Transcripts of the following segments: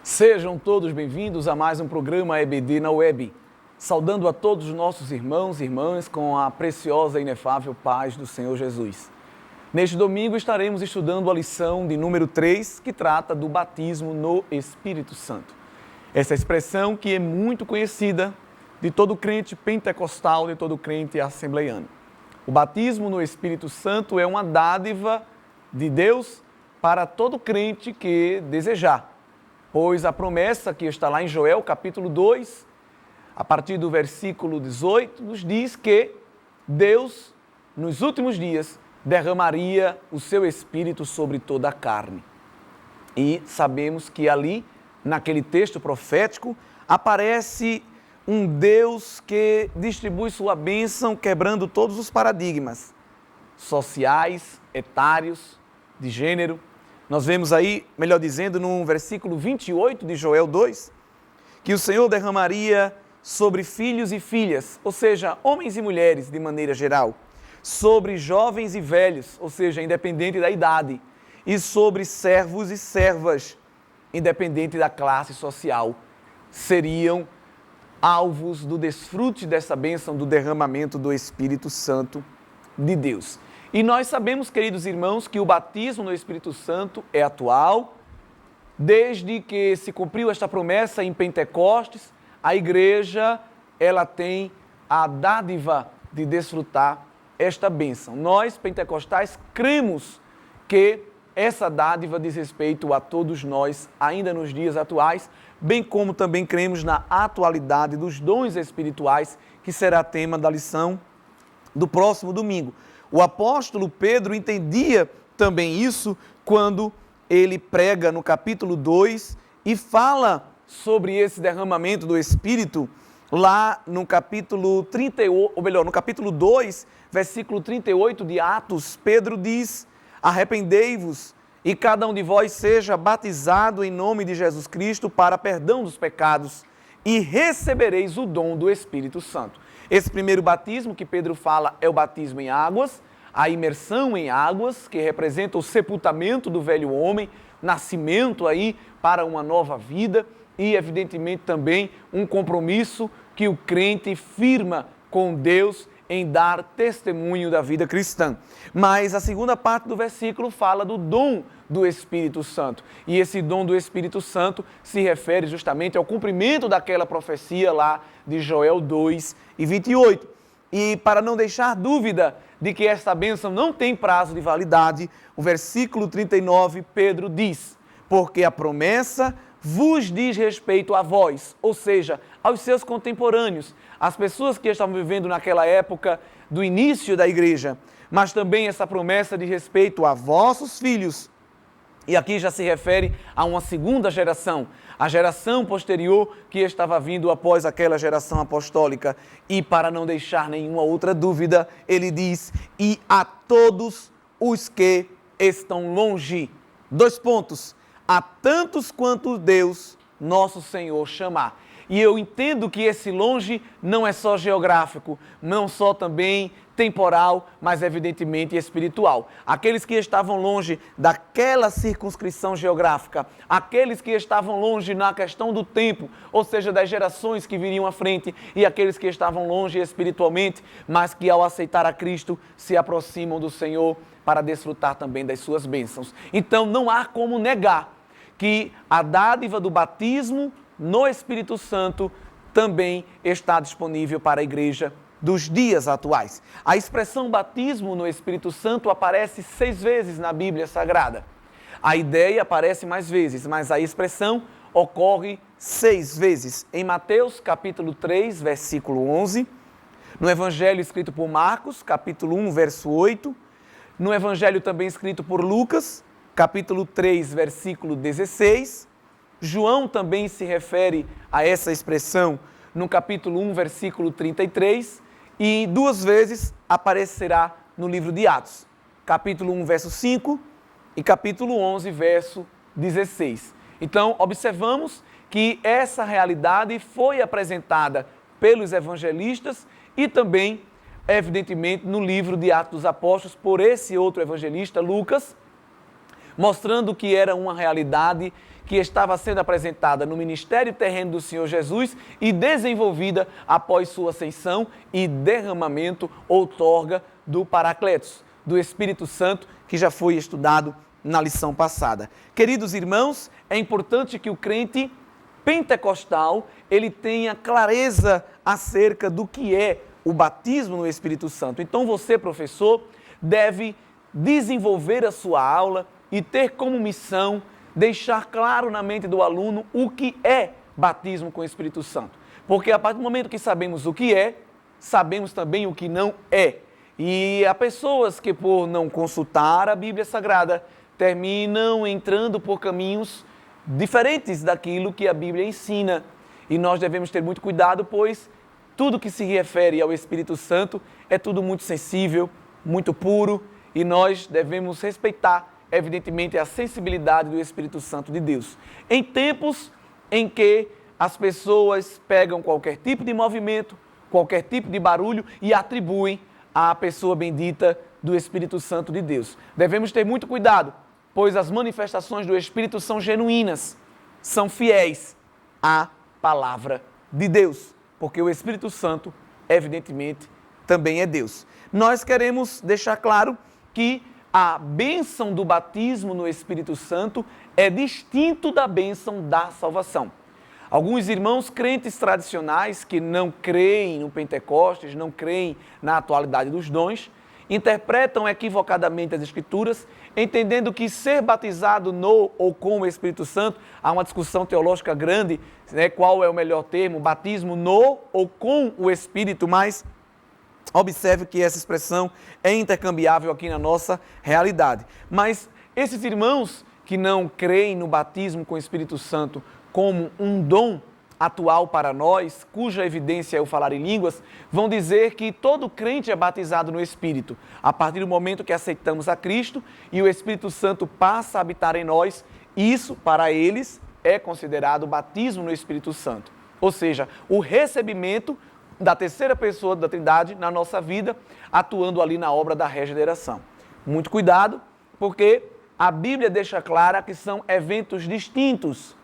Sejam todos bem-vindos a mais um programa EBD na Web, saudando a todos os nossos irmãos e irmãs com a preciosa e inefável paz do Senhor Jesus. Neste domingo estaremos estudando a lição de número 3, que trata do batismo no Espírito Santo. Essa expressão que é muito conhecida de todo crente pentecostal, de todo crente assembleiano. O batismo no Espírito Santo é uma dádiva de Deus para todo crente que desejar. Pois a promessa que está lá em Joel, capítulo 2, a partir do versículo 18, nos diz que Deus, nos últimos dias, derramaria o seu Espírito sobre toda a carne. E sabemos que ali, naquele texto profético, aparece um Deus que distribui sua bênção, quebrando todos os paradigmas sociais, etários, de gênero. Nós vemos aí, melhor dizendo, no versículo 28 de Joel 2, que o Senhor derramaria sobre filhos e filhas, ou seja, homens e mulheres de maneira geral, sobre jovens e velhos, ou seja, independente da idade, e sobre servos e servas, independente da classe social, seriam alvos do desfrute dessa bênção, do derramamento do Espírito Santo de Deus. E nós sabemos, queridos irmãos, que o batismo no Espírito Santo é atual. Desde que se cumpriu esta promessa em Pentecostes, a igreja ela tem a dádiva de desfrutar esta bênção. Nós, pentecostais, cremos que essa dádiva diz respeito a todos nós, ainda nos dias atuais, bem como também cremos na atualidade dos dons espirituais, que será tema da lição do próximo domingo. O apóstolo Pedro entendia também isso quando ele prega no capítulo 2 e fala sobre esse derramamento do Espírito lá no capítulo 38, ou melhor, no capítulo 2, versículo 38 de Atos. Pedro diz: arrependei-vos e cada um de vós seja batizado em nome de Jesus Cristo para perdão dos pecados e recebereis o dom do Espírito Santo. Esse primeiro batismo que Pedro fala é o batismo em águas, a imersão em águas, que representa o sepultamento do velho homem, nascimento aí para uma nova vida e, evidentemente, também um compromisso que o crente firma com Deus em dar testemunho da vida cristã. Mas a segunda parte do versículo fala do dom do Espírito Santo. E esse dom do Espírito Santo se refere justamente ao cumprimento daquela profecia lá de Joel 2 e 28. E para não deixar dúvida de que esta bênção não tem prazo de validade, o versículo 39, Pedro diz: porque a promessa vos diz respeito a vós, ou seja, aos seus contemporâneos, as pessoas que estavam vivendo naquela época do início da igreja, mas também essa promessa diz respeito a vossos filhos. E aqui já se refere a uma segunda geração, a geração posterior que estava vindo após aquela geração apostólica. E para não deixar nenhuma outra dúvida, ele diz: e a todos os que estão longe. 2 pontos. A tantos quanto Deus, nosso Senhor, chamar. E eu entendo que esse longe não é só geográfico, não só também temporal, mas evidentemente espiritual. Aqueles que estavam longe daquela circunscrição geográfica, aqueles que estavam longe na questão do tempo, ou seja, das gerações que viriam à frente, e aqueles que estavam longe espiritualmente, mas que ao aceitar a Cristo se aproximam do Senhor para desfrutar também das suas bênçãos. Então não há como negar que a dádiva do batismo no Espírito Santo também está disponível para a igreja dos dias atuais. A expressão batismo no Espírito Santo aparece 6 vezes na Bíblia Sagrada. A ideia aparece mais vezes, mas a expressão ocorre 6 vezes. Em Mateus, capítulo 3, versículo 11, no Evangelho escrito por Marcos, capítulo 1, verso 8, no Evangelho também escrito por Lucas, capítulo 3, versículo 16, João também se refere a essa expressão no capítulo 1, versículo 33, e 2 vezes aparecerá no livro de Atos, capítulo 1, verso 5 e capítulo 11, verso 16. Então, observamos que essa realidade foi apresentada pelos evangelistas e também, evidentemente, no livro de Atos dos Apóstolos, por esse outro evangelista, Lucas, mostrando que era uma realidade que estava sendo apresentada no ministério terreno do Senhor Jesus e desenvolvida após sua ascensão e derramamento, outorga, do Paracletos, do Espírito Santo, que já foi estudado na lição passada. Queridos irmãos, é importante que o crente pentecostal, ele tenha clareza acerca do que é o batismo no Espírito Santo. Então você, professor, deve desenvolver a sua aula e ter como missão deixar claro na mente do aluno o que é batismo com o Espírito Santo. Porque a partir do momento que sabemos o que é, sabemos também o que não é. E há pessoas que, por não consultar a Bíblia Sagrada, terminam entrando por caminhos diferentes daquilo que a Bíblia ensina. E nós devemos ter muito cuidado, pois tudo que se refere ao Espírito Santo é tudo muito sensível, muito puro, e nós devemos respeitar, evidentemente, a sensibilidade do Espírito Santo de Deus. Em tempos em que as pessoas pegam qualquer tipo de movimento, qualquer tipo de barulho e atribuem à pessoa bendita do Espírito Santo de Deus. Devemos ter muito cuidado, pois as manifestações do Espírito são genuínas, são fiéis à palavra de Deus, porque o Espírito Santo, evidentemente, também é Deus. Nós queremos deixar claro que a bênção do batismo no Espírito Santo é distinto da bênção da salvação. Alguns irmãos crentes tradicionais que não creem no Pentecostes, não creem na atualidade dos dons, interpretam equivocadamente as Escrituras, entendendo que ser batizado no ou com o Espírito Santo, há uma discussão teológica grande, né, qual é o melhor termo, batismo no ou com o Espírito, mas observe que essa expressão é intercambiável aqui na nossa realidade. Mas esses irmãos que não creem no batismo com o Espírito Santo como um dom atual para nós, cuja evidência é o falar em línguas, vão dizer que todo crente é batizado no Espírito, a partir do momento que aceitamos a Cristo e o Espírito Santo passa a habitar em nós. Isso, para eles, é considerado batismo no Espírito Santo. Ou seja, o recebimento da terceira pessoa da Trindade na nossa vida, atuando ali na obra da regeneração. Muito cuidado, porque a Bíblia deixa clara que são eventos distintos,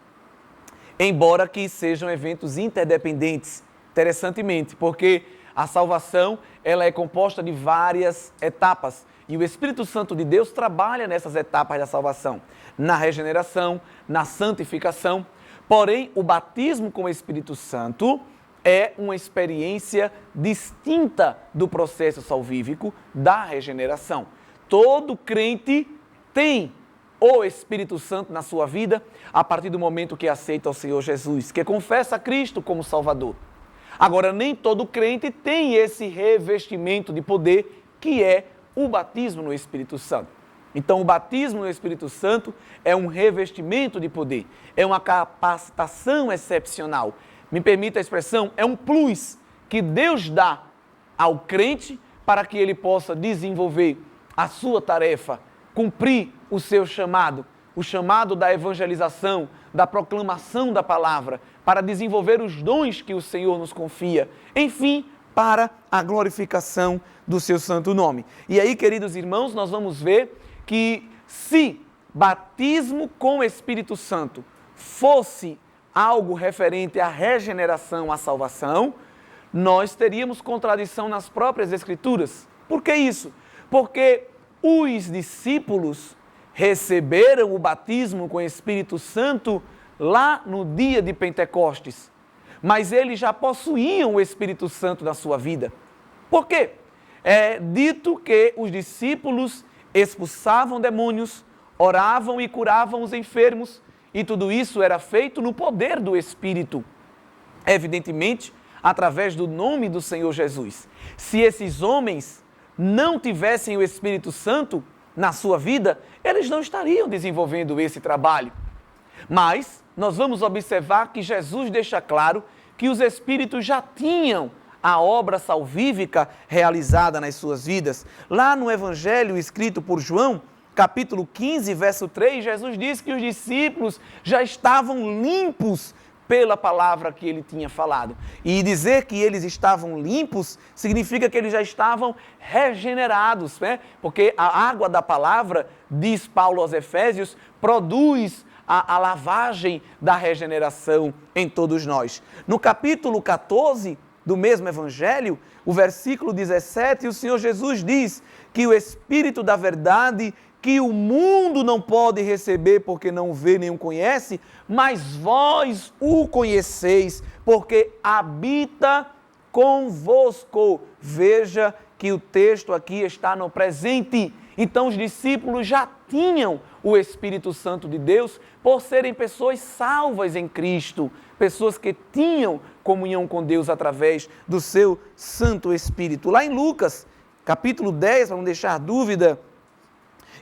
embora que sejam eventos interdependentes, interessantemente, porque a salvação ela é composta de várias etapas e o Espírito Santo de Deus trabalha nessas etapas da salvação, na regeneração, na santificação. Porém, o batismo com o Espírito Santo é uma experiência distinta do processo salvífico da regeneração. Todo crente tem o Espírito Santo na sua vida a partir do momento que aceita o Senhor Jesus, que confessa a Cristo como Salvador. Agora, nem todo crente tem esse revestimento de poder que é o batismo no Espírito Santo. Então, o batismo no Espírito Santo é um revestimento de poder, é uma capacitação excepcional. Me permita a expressão, é um plus que Deus dá ao crente para que ele possa desenvolver a sua tarefa, cumprir o seu chamado, o chamado da evangelização, da proclamação da palavra, para desenvolver os dons que o Senhor nos confia, enfim, para a glorificação do seu santo nome. E aí, queridos irmãos, nós vamos ver que se batismo com o Espírito Santo fosse algo referente à regeneração, à salvação, nós teríamos contradição nas próprias Escrituras. Por que isso? Porque os discípulos receberam o batismo com o Espírito Santo lá no dia de Pentecostes, mas eles já possuíam o Espírito Santo na sua vida. Por quê? É dito que os discípulos expulsavam demônios, oravam e curavam os enfermos, e tudo isso era feito no poder do Espírito, evidentemente, através do nome do Senhor Jesus. Se esses homens não tivessem o Espírito Santo na sua vida, eles não estariam desenvolvendo esse trabalho. Mas nós vamos observar que Jesus deixa claro que os Espíritos já tinham a obra salvífica realizada nas suas vidas. Lá no Evangelho escrito por João, capítulo 15, verso 3, Jesus diz que os discípulos já estavam limpos pela palavra que ele tinha falado. E dizer que eles estavam limpos significa que eles já estavam regenerados, né? Porque a água da palavra, diz Paulo aos Efésios, produz a lavagem da regeneração em todos nós. No capítulo 14 do mesmo Evangelho, o versículo 17, o Senhor Jesus diz que o Espírito da verdade, que o mundo não pode receber porque não vê nem o conhece, mas vós o conheceis, porque habita convosco. Veja que o texto aqui está no presente. Então os discípulos já tinham o Espírito Santo de Deus por serem pessoas salvas em Cristo, pessoas que tinham comunhão com Deus através do seu Santo Espírito. Lá em Lucas, capítulo 10, para não deixar dúvida,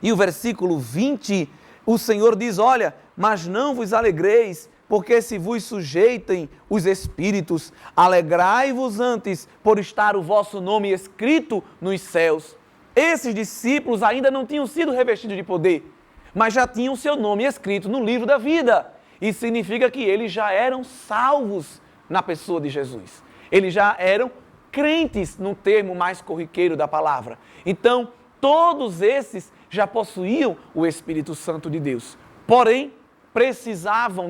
e o versículo 20, o Senhor diz, olha, mas não vos alegreis, porque se vos sujeitem os espíritos, alegrai-vos antes por estar o vosso nome escrito nos céus. Esses discípulos ainda não tinham sido revestidos de poder, mas já tinham o seu nome escrito no livro da vida. Isso significa que eles já eram salvos na pessoa de Jesus. Eles já eram crentes no termo mais corriqueiro da palavra. Então, todos esses já possuíam o Espírito Santo de Deus. Porém,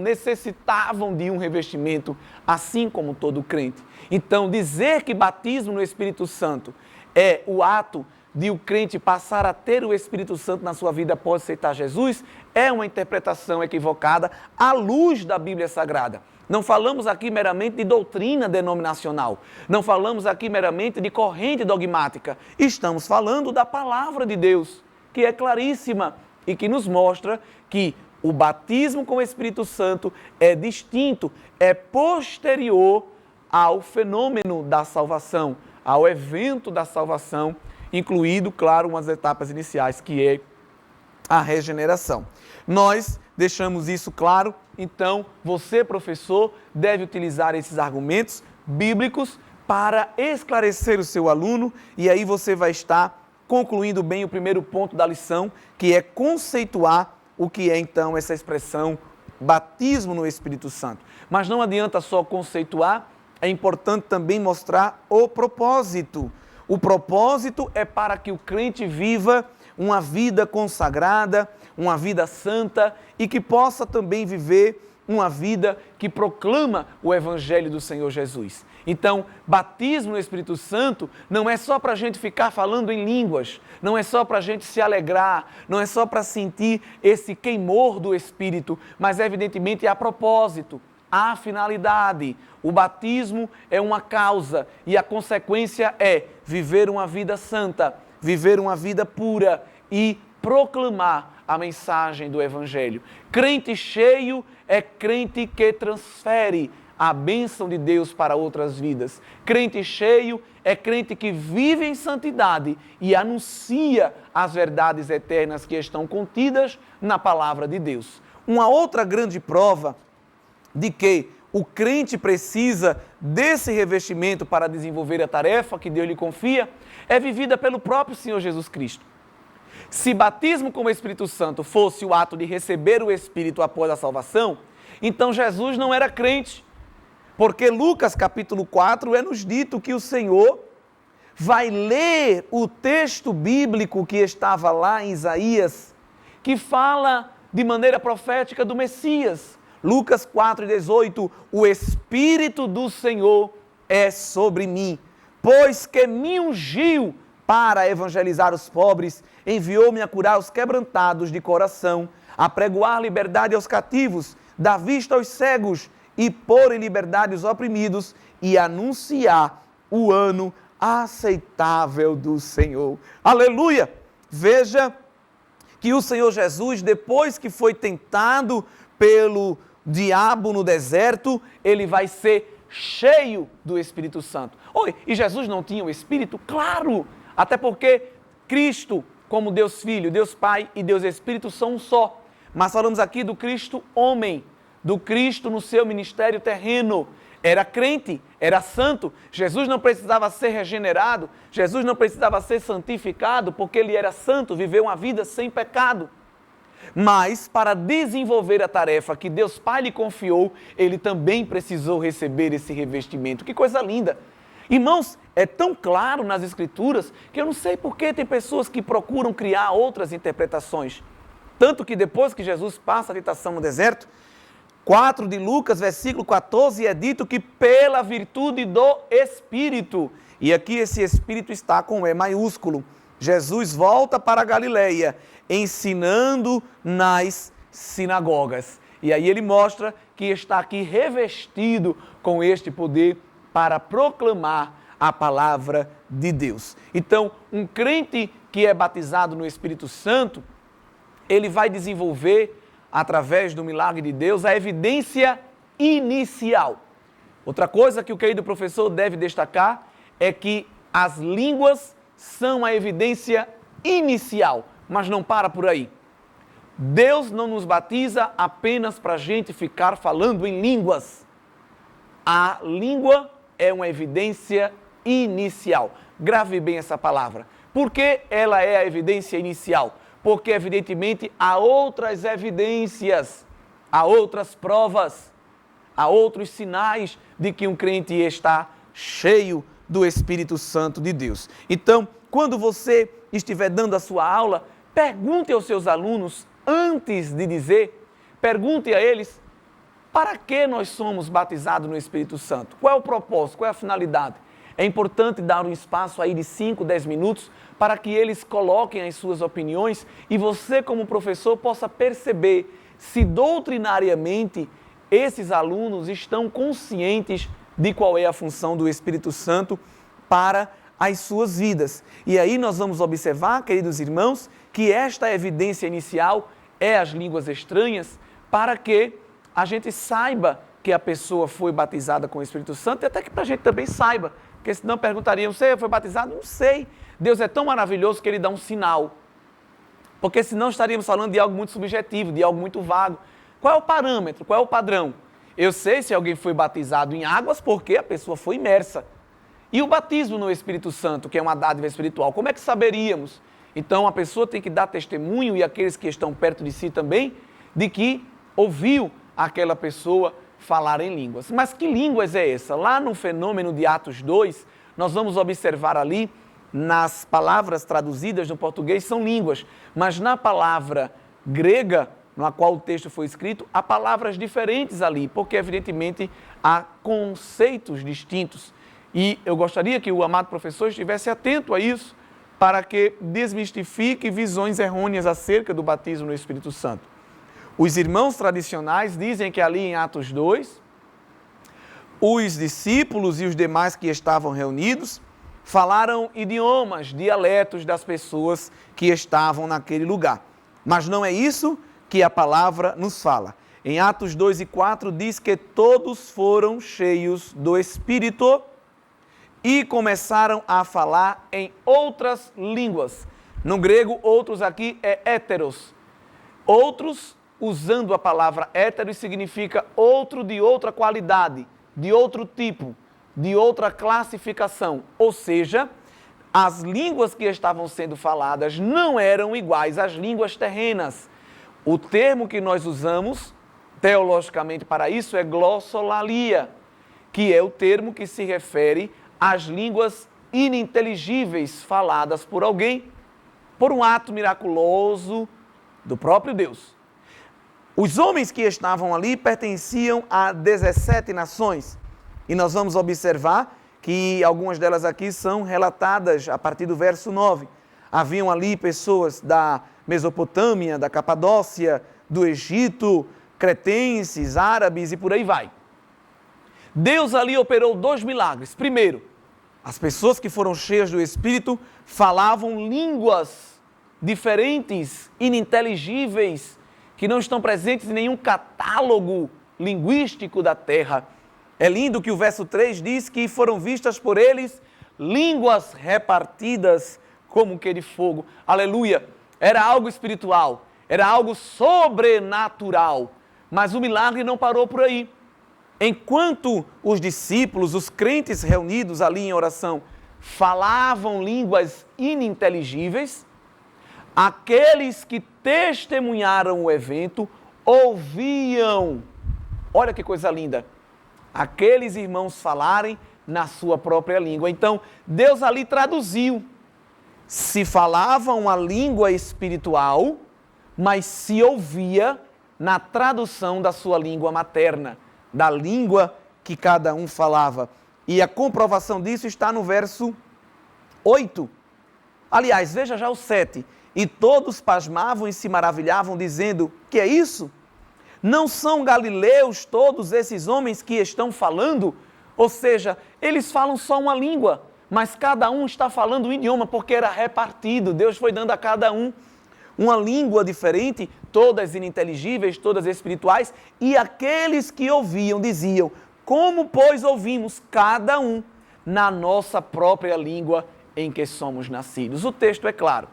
necessitavam de um revestimento, assim como todo crente. Então, dizer que batismo no Espírito Santo é o ato de o crente passar a ter o Espírito Santo na sua vida após aceitar Jesus, é uma interpretação equivocada à luz da Bíblia Sagrada. Não falamos aqui meramente de doutrina denominacional, não falamos aqui meramente de corrente dogmática, estamos falando da palavra de Deus, que é claríssima e que nos mostra que o batismo com o Espírito Santo é distinto, é posterior ao fenômeno da salvação, ao evento da salvação, incluído, claro, umas etapas iniciais, que é a regeneração. Nós deixamos isso claro, então você, professor, deve utilizar esses argumentos bíblicos para esclarecer o seu aluno, e aí você vai estar concluindo bem o primeiro ponto da lição, que é conceituar o que é então essa expressão batismo no Espírito Santo. Mas não adianta só conceituar, é importante também mostrar o propósito. O propósito é para que o crente viva uma vida consagrada, uma vida santa e que possa também viver uma vida que proclama o Evangelho do Senhor Jesus. Então, batismo no Espírito Santo não é só para a gente ficar falando em línguas, não é só para a gente se alegrar, não é só para sentir esse queimor do Espírito, mas evidentemente a propósito, a finalidade. O batismo é uma causa e a consequência é viver uma vida santa, viver uma vida pura e proclamar a mensagem do Evangelho. Crente cheio é crente que transfere a bênção de Deus para outras vidas. Crente cheio é crente que vive em santidade e anuncia as verdades eternas que estão contidas na palavra de Deus. Uma outra grande prova de que o crente precisa desse revestimento para desenvolver a tarefa que Deus lhe confia é vivida pelo próprio Senhor Jesus Cristo. Se batismo com o Espírito Santo fosse o ato de receber o Espírito após a salvação, então Jesus não era crente, porque Lucas capítulo 4 é nos dito que o Senhor vai ler o texto bíblico que estava lá em Isaías, que fala de maneira profética do Messias. Lucas 4,18, o Espírito do Senhor é sobre mim, pois que me ungiu para evangelizar os pobres, enviou-me a curar os quebrantados de coração, a pregoar liberdade aos cativos, dar vista aos cegos e pôr em liberdade os oprimidos e anunciar o ano aceitável do Senhor. Aleluia! Veja que o Senhor Jesus, depois que foi tentado pelo diabo no deserto, ele vai ser cheio do Espírito Santo. Oi, e Jesus não tinha o Espírito? Claro! Até porque Cristo, como Deus Filho, Deus Pai e Deus Espírito são um só. Mas falamos aqui do Cristo homem, do Cristo no seu ministério terreno. Era crente, era santo. Jesus não precisava ser regenerado, Jesus não precisava ser santificado, porque ele era santo, viveu uma vida sem pecado. Mas para desenvolver a tarefa que Deus Pai lhe confiou, ele também precisou receber esse revestimento. Que coisa linda! Irmãos, é tão claro nas Escrituras que eu não sei por que tem pessoas que procuram criar outras interpretações. Tanto que depois que Jesus passa a tentação no deserto, 4 de Lucas, versículo 14, é dito que pela virtude do Espírito, e aqui esse Espírito está com E maiúsculo, Jesus volta para a Galileia, ensinando nas sinagogas. E aí ele mostra que está aqui revestido com este poder para proclamar a palavra de Deus. Então, um crente que é batizado no Espírito Santo, ele vai desenvolver, através do milagre de Deus, a evidência inicial. Outra coisa que o querido professor deve destacar é que as línguas são a evidência inicial, mas não para por aí. Deus não nos batiza apenas para a gente ficar falando em línguas. A língua é uma evidência inicial. Grave bem essa palavra. Por que ela é a evidência inicial? Porque, evidentemente, há outras evidências, há outras provas, há outros sinais de que um crente está cheio do Espírito Santo de Deus. Então, quando você estiver dando a sua aula, pergunte aos seus alunos, antes de dizer, pergunte a eles, para que nós somos batizados no Espírito Santo? Qual é o propósito? Qual é a finalidade? É importante dar um espaço aí de 5, 10 minutos para que eles coloquem as suas opiniões e você, como professor, possa perceber se doutrinariamente esses alunos estão conscientes de qual é a função do Espírito Santo para as suas vidas. E aí nós vamos observar, queridos irmãos, que esta evidência inicial é as línguas estranhas, para que a gente saiba que a pessoa foi batizada com o Espírito Santo e até que para a gente também saiba, porque senão perguntariam, você foi batizado? Não sei. Deus é tão maravilhoso que Ele dá um sinal. Porque senão estaríamos falando de algo muito subjetivo, de algo muito vago. Qual é o parâmetro? Qual é o padrão? Eu sei se alguém foi batizado em águas porque a pessoa foi imersa. E o batismo no Espírito Santo, que é uma dádiva espiritual, como é que saberíamos? Então a pessoa tem que dar testemunho, e aqueles que estão perto de si também, de que ouviu aquela pessoa falar em línguas. Mas que línguas é essa? Lá no fenômeno de Atos 2, nós vamos observar ali, nas palavras traduzidas no português são línguas, mas na palavra grega, na qual o texto foi escrito, há palavras diferentes ali, porque evidentemente há conceitos distintos. E eu gostaria que o amado professor estivesse atento a isso, para que desmistifique visões errôneas acerca do batismo no Espírito Santo. Os irmãos tradicionais dizem que ali em Atos 2, os discípulos e os demais que estavam reunidos falaram idiomas, dialetos das pessoas que estavam naquele lugar. Mas não é isso que a palavra nos fala. Em Atos 2 e 4 diz que todos foram cheios do Espírito e começaram a falar em outras línguas. No grego, outros aqui é héteros. Outros, usando a palavra hétero, significa outro de outra qualidade, de outro tipo, de outra classificação. Ou seja, as línguas que estavam sendo faladas não eram iguais às línguas terrenas. O termo que nós usamos, teologicamente, para isso é glossolalia, que é o termo que se refere às línguas ininteligíveis faladas por alguém, por um ato miraculoso do próprio Deus. Os homens que estavam ali pertenciam a 17 nações, e nós vamos observar que algumas delas aqui são relatadas a partir do verso 9. Haviam ali pessoas da Mesopotâmia, da Capadócia, do Egito, cretenses, árabes e por aí vai. Deus ali operou 2 milagres. Primeiro, as pessoas que foram cheias do Espírito falavam línguas diferentes, ininteligíveis, que não estão presentes em nenhum catálogo linguístico da terra. É lindo que o verso 3 diz que foram vistas por eles línguas repartidas como que de fogo. Aleluia! Era algo espiritual, era algo sobrenatural. Mas o milagre não parou por aí. Enquanto os discípulos, os crentes reunidos ali em oração, falavam línguas ininteligíveis, aqueles que testemunharam o evento ouviam, olha que coisa linda, aqueles irmãos falarem na sua própria língua. Então, Deus ali traduziu. Se falava uma língua espiritual, mas se ouvia na tradução da sua língua materna, da língua que cada um falava. E a comprovação disso está no verso 8. Aliás, veja já o 7. E todos pasmavam e se maravilhavam, dizendo: que é isso? Não são galileus todos esses homens que estão falando? Ou seja, eles falam só uma língua, mas cada um está falando um idioma, porque era repartido. Deus foi dando a cada um uma língua diferente, todas ininteligíveis, todas espirituais, e aqueles que ouviam diziam: como, pois, ouvimos cada um na nossa própria língua em que somos nascidos? O texto é claro.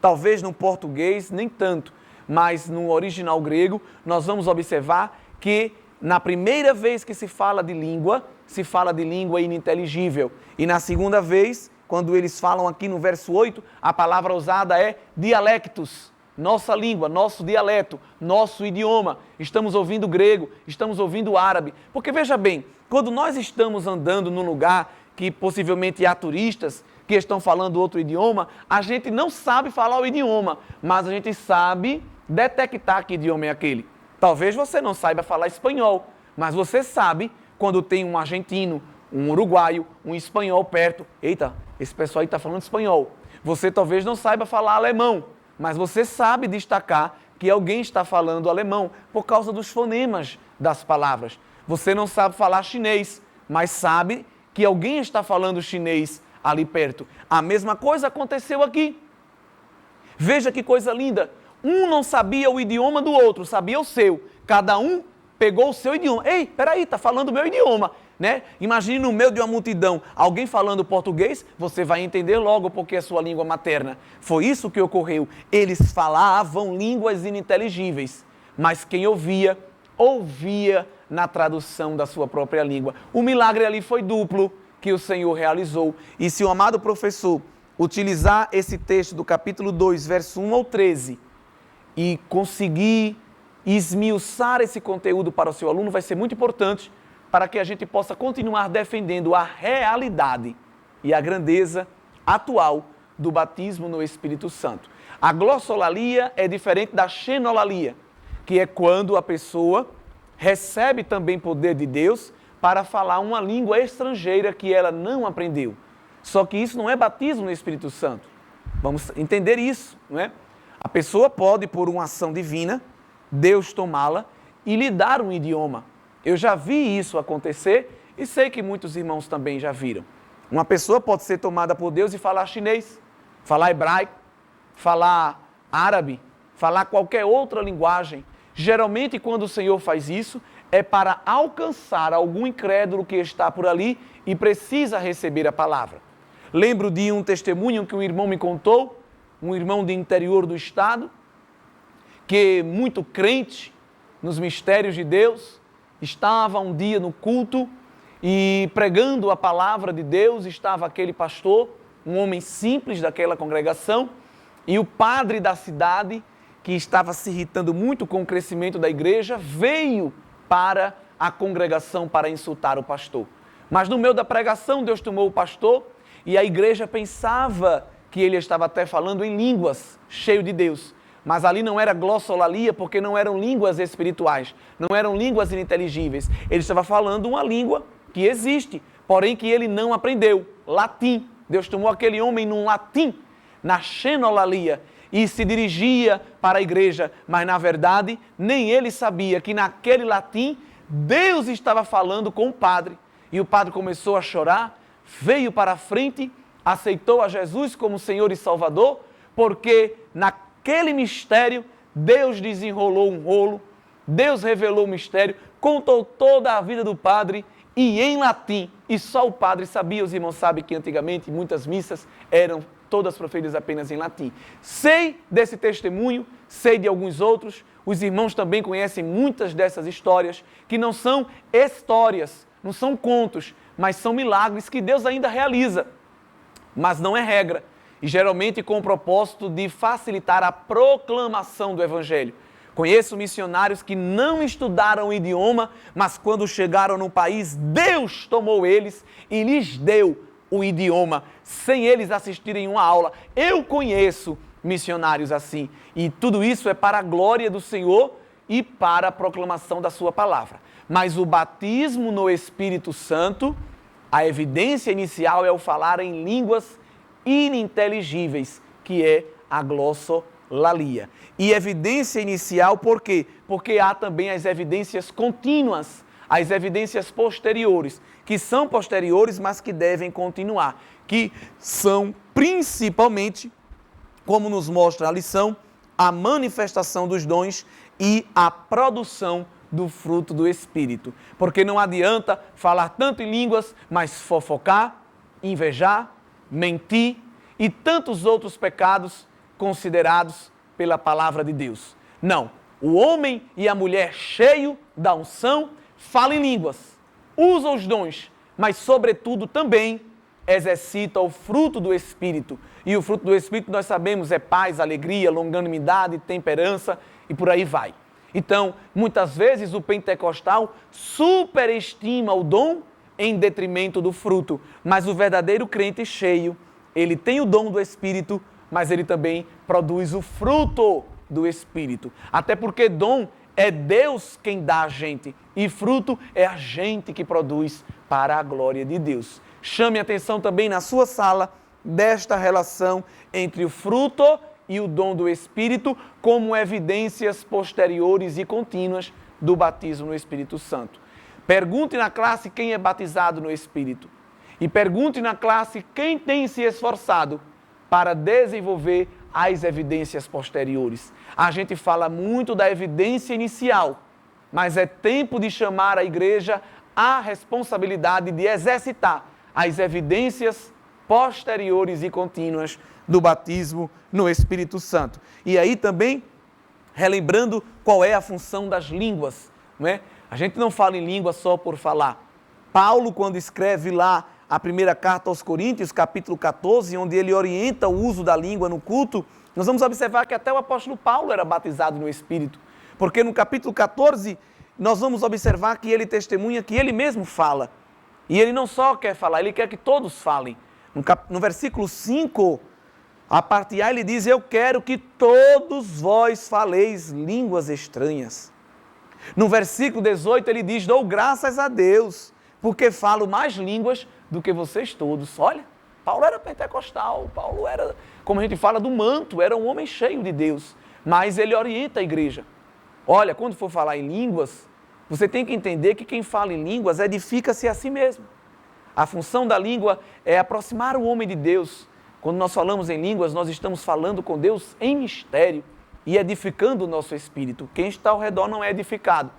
Talvez no português nem tanto, mas no original grego nós vamos observar que na primeira vez que se fala de língua ininteligível. E na segunda vez, quando eles falam aqui no verso 8, a palavra usada é dialectos. Nossa língua, nosso dialeto, nosso idioma. Estamos ouvindo grego, estamos ouvindo árabe. Porque veja bem, quando nós estamos andando num lugar que possivelmente há turistas que estão falando outro idioma, a gente não sabe falar o idioma, mas a gente sabe detectar que idioma é aquele. Talvez você não saiba falar espanhol, mas você sabe quando tem um argentino, um uruguaio, um espanhol perto. Eita, esse pessoal aí está falando espanhol. Você talvez não saiba falar alemão, mas você sabe destacar que alguém está falando alemão por causa dos fonemas das palavras. Você não sabe falar chinês, mas sabe que alguém está falando chinês ali perto. A mesma coisa aconteceu aqui. Veja que coisa linda. Um não sabia o idioma do outro, sabia o seu. Cada um pegou o seu idioma. Ei, peraí, está falando o meu idioma, né? Imagine no meio de uma multidão, alguém falando português, você vai entender logo porque é sua língua materna. Foi isso que ocorreu. Eles falavam línguas ininteligíveis, mas quem ouvia, ouvia na tradução da sua própria língua. O milagre ali foi duplo que o Senhor realizou. E se o amado professor utilizar esse texto do capítulo 2, verso 1 ao 13, e conseguir esmiuçar esse conteúdo para o seu aluno, vai ser muito importante para que a gente possa continuar defendendo a realidade e a grandeza atual do batismo no Espírito Santo. A glossolalia é diferente da xenolalia, que é quando a pessoa recebe também poder de Deus para falar uma língua estrangeira que ela não aprendeu. Só que isso não é batismo no Espírito Santo. Vamos entender isso, não é? A pessoa pode, por uma ação divina, Deus tomá-la e lhe dar um idioma. Eu já vi isso acontecer e sei que muitos irmãos também já viram. Uma pessoa pode ser tomada por Deus e falar chinês, falar hebraico, falar árabe, falar qualquer outra linguagem. Geralmente, quando o Senhor faz isso, é para alcançar algum incrédulo que está por ali e precisa receber a palavra. Lembro de um testemunho que um irmão me contou, um irmão do interior do estado, que muito crente nos mistérios de Deus, estava um dia no culto e pregando a palavra de Deus, estava aquele pastor, um homem simples daquela congregação, e o padre da cidade, que estava se irritando muito com o crescimento da igreja, veio para a congregação para insultar o pastor. Mas no meio da pregação, Deus tomou o pastor e a igreja pensava que ele estava até falando em línguas, cheio de Deus. Mas ali não era glossolalia, porque não eram línguas espirituais, não eram línguas ininteligíveis. Ele estava falando uma língua que existe, porém que ele não aprendeu, latim. Deus tomou aquele homem num latim, na xenolalia, e se dirigia para a igreja, mas na verdade nem ele sabia que naquele latim Deus estava falando com o padre. E o padre começou a chorar, veio para a frente, aceitou a Jesus como Senhor e Salvador, porque naquele mistério Deus desenrolou um rolo, Deus revelou o mistério, contou toda a vida do padre e em latim, e só o padre sabia. Os irmãos sabem que antigamente muitas missas eram todas proferidas apenas em latim. Sei desse testemunho, sei de alguns outros, os irmãos também conhecem muitas dessas histórias, que não são histórias, não são contos, mas são milagres que Deus ainda realiza. Mas não é regra, e geralmente com o propósito de facilitar a proclamação do Evangelho. Conheço missionários que não estudaram o idioma, mas quando chegaram no país, Deus tomou eles e lhes deu o idioma, sem eles assistirem uma aula. Eu conheço missionários assim. E tudo isso é para a glória do Senhor e para a proclamação da sua palavra. Mas o batismo no Espírito Santo, a evidência inicial é o falar em línguas ininteligíveis, que é a glossolalia. E evidência inicial por quê? Porque há também as evidências contínuas, as evidências posteriores, que são posteriores, mas que devem continuar, que são principalmente, como nos mostra a lição, a manifestação dos dons e a produção do fruto do Espírito. Porque não adianta falar tanto em línguas, mas fofocar, invejar, mentir e tantos outros pecados considerados pela palavra de Deus. Não, o homem e a mulher cheio da unção fala em línguas, usa os dons, mas sobretudo também exercita o fruto do Espírito. E o fruto do Espírito nós sabemos é paz, alegria, longanimidade, temperança e por aí vai. Então, muitas vezes o pentecostal superestima o dom em detrimento do fruto, mas o verdadeiro crente cheio, ele tem o dom do Espírito, mas ele também produz o fruto do Espírito. Até porque dom é Deus quem dá a gente e fruto é a gente que produz para a glória de Deus. Chame atenção também na sua sala desta relação entre o fruto e o dom do Espírito como evidências posteriores e contínuas do batismo no Espírito Santo. Pergunte na classe quem é batizado no Espírito e pergunte na classe quem tem se esforçado para desenvolver as evidências posteriores. A gente fala muito da evidência inicial, mas é tempo de chamar a igreja à responsabilidade de exercitar as evidências posteriores e contínuas do batismo no Espírito Santo. E aí também, relembrando qual é a função das línguas, não é? A gente não fala em língua só por falar. Paulo, quando escreve lá a primeira carta aos Coríntios, capítulo 14, onde ele orienta o uso da língua no culto, nós vamos observar que até o apóstolo Paulo era batizado no Espírito, porque no capítulo 14, nós vamos observar que ele testemunha que ele mesmo fala. E ele não só quer falar, ele quer que todos falem. No versículo 5, a parte A, ele diz: eu quero que todos vós faleis línguas estranhas. No versículo 18, ele diz: dou graças a Deus, porque falo mais línguas do que vocês todos. Olha, Paulo era pentecostal, Paulo era, como a gente fala, do manto, era um homem cheio de Deus. Mas ele orienta a igreja. Olha, quando for falar em línguas, você tem que entender que quem fala em línguas edifica-se a si mesmo. A função da língua é aproximar o homem de Deus. Quando nós falamos em línguas, nós estamos falando com Deus em mistério e edificando o nosso espírito. Quem está ao redor não é edificado.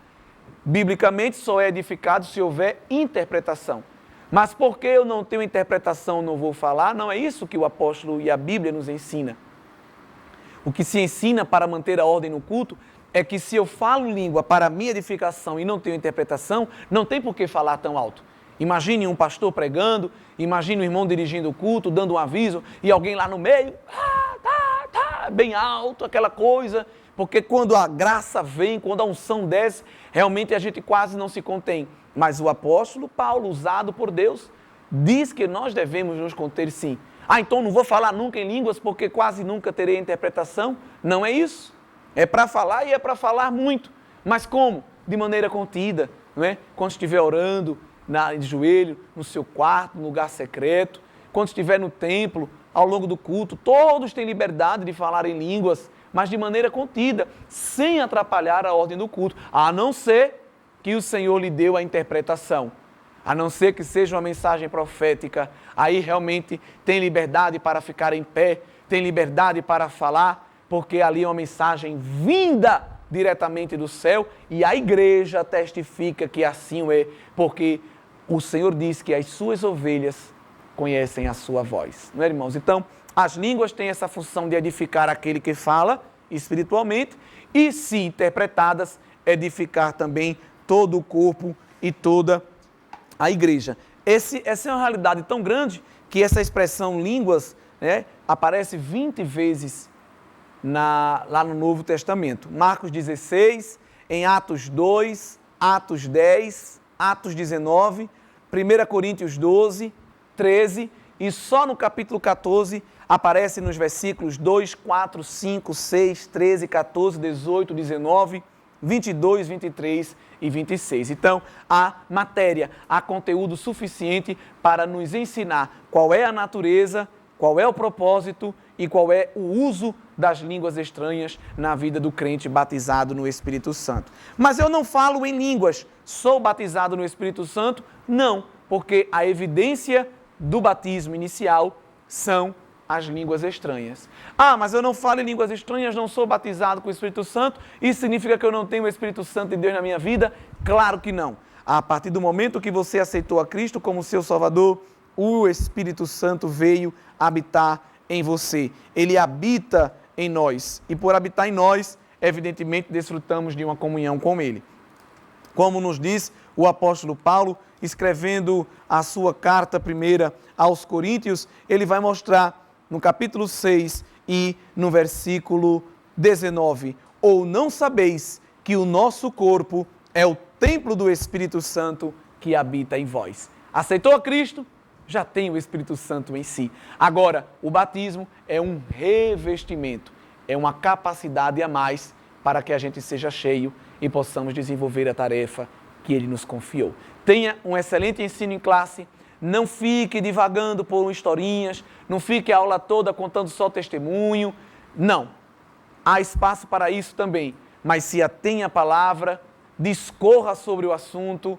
Biblicamente, só é edificado se houver interpretação. Mas porque eu não tenho interpretação, não vou falar? Não é isso que o apóstolo e a Bíblia nos ensina. O que se ensina para manter a ordem no culto é que se eu falo língua para a minha edificação e não tenho interpretação, não tem por que falar tão alto. Imagine um pastor pregando, imagine um irmão dirigindo o culto, dando um aviso, e alguém lá no meio, bem alto, aquela coisa, porque quando a graça vem, quando a unção desce, realmente a gente quase não se contém. Mas o apóstolo Paulo, usado por Deus, diz que nós devemos nos conter sim. Então não vou falar nunca em línguas porque quase nunca terei interpretação. Não é isso. É para falar e é para falar muito. Mas como? De maneira contida, não é? Quando estiver orando, de joelho, no seu quarto, no lugar secreto, quando estiver no templo, ao longo do culto, todos têm liberdade de falar em línguas, mas de maneira contida, sem atrapalhar a ordem do culto, a não ser que o Senhor lhe deu a interpretação, a não ser que seja uma mensagem profética, aí realmente tem liberdade para ficar em pé, tem liberdade para falar, porque ali é uma mensagem vinda diretamente do céu e a igreja testifica que assim é, porque o Senhor diz que as suas ovelhas conhecem a sua voz. Não é, irmãos? Então, as línguas têm essa função de edificar aquele que fala espiritualmente e, se interpretadas, edificar também todo o corpo e toda a igreja. Essa é uma realidade tão grande que essa expressão línguas, né, aparece 20 vezes lá no Novo Testamento. Marcos 16, em Atos 2, Atos 10, Atos 19, 1 Coríntios 12, 13 e só no capítulo 14 aparece nos versículos 2, 4, 5, 6, 13, 14, 18, 19, 22, 23 e 26. Então, há matéria, há conteúdo suficiente para nos ensinar qual é a natureza, qual é o propósito e qual é o uso das línguas estranhas na vida do crente batizado no Espírito Santo. Mas eu não falo em línguas, sou batizado no Espírito Santo? Não, porque a evidência do batismo inicial são as línguas estranhas. Ah, mas eu não falo em línguas estranhas, não sou batizado com o Espírito Santo, isso significa que eu não tenho o Espírito Santo de Deus na minha vida? Claro que não. A partir do momento que você aceitou a Cristo como seu Salvador, o Espírito Santo veio habitar em você. Ele habita em nós. E por habitar em nós, evidentemente, desfrutamos de uma comunhão com Ele. Como nos diz o apóstolo Paulo, escrevendo a sua carta primeira aos Coríntios, ele vai mostrar no capítulo 6 e no versículo 19, ou não sabeis que o nosso corpo é o templo do Espírito Santo que habita em vós. Aceitou a Cristo? Já tem o Espírito Santo em si. Agora, o batismo é um revestimento, é uma capacidade a mais para que a gente seja cheio e possamos desenvolver a tarefa que Ele nos confiou. Tenha um excelente ensino em classe, não fique divagando por historinhas, não fique a aula toda contando só testemunho. Não, há espaço para isso também, mas se atenha à palavra, discorra sobre o assunto,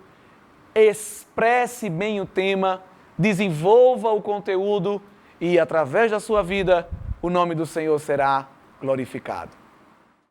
expresse bem o tema, desenvolva o conteúdo e através da sua vida o nome do Senhor será glorificado.